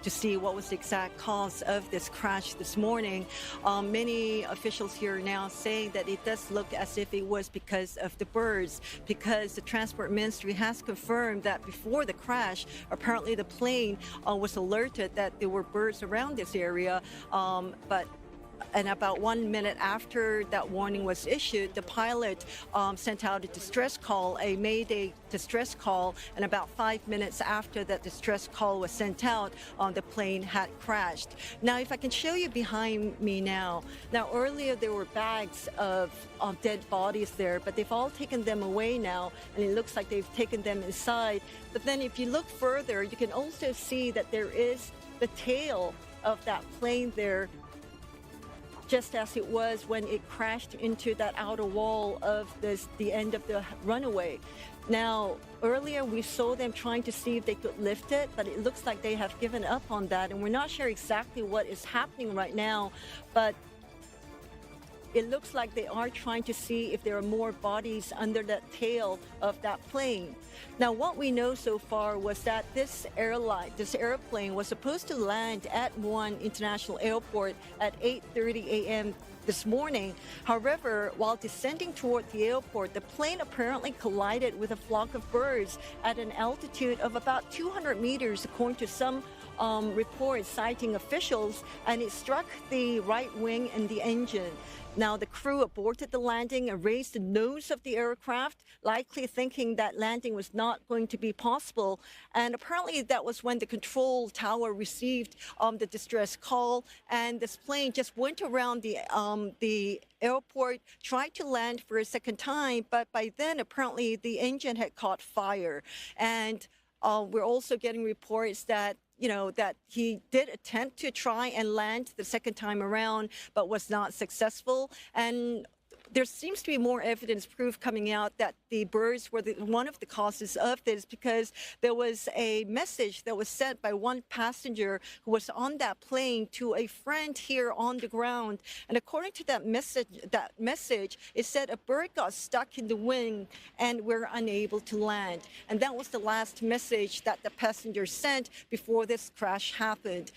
to see what was the exact cause of this crash this morning. Many officials here are now saying that it does look as if it was because of the birds, because the Transport Ministry has confirmed that before the crash, apparently the plane was alerted that there were birds around this area, and about 1 minute after that warning was issued, the pilot sent out a distress call, a Mayday distress call, and about 5 minutes after that distress call was sent out, the plane had crashed. Now, if I can show you behind me now, earlier there were bags of dead bodies there, but they've all taken them away now, and it looks like they've taken them inside. But then if you look further, you can also see that there is the tail of that plane there, just as it was when it crashed into that outer wall of the end of the runway. Now, earlier we saw them trying to see if they could lift it, but it looks like they have given up on that, and we're not sure exactly what is happening right now, but it looks like they are trying to see if there are more bodies under the tail of that plane. Now, what we know so far was that this airplane was supposed to land at Muan International Airport at 8:30 a.m. this morning. However, while descending toward the airport, the plane apparently collided with a flock of birds at an altitude of about 200 meters, according to some reports citing officials, and it struck the right wing and the engine. Now, the crew aborted the landing and raised the nose of the aircraft, likely thinking that landing was not going to be possible. And apparently that was when the control tower received the distress call, and this plane just went around the airport, tried to land for a second time, but by then apparently the engine had caught fire. And we're also getting reports that that he did attempt to try and land the second time around, but was not successful. And there seems to be more evidence, proof coming out that the birds were one of the causes of this, because there was a message that was sent by one passenger who was on that plane to a friend here on the ground. And according to that message, it said a bird got stuck in the wing and we're unable to land. And that was the last message that the passenger sent before this crash happened.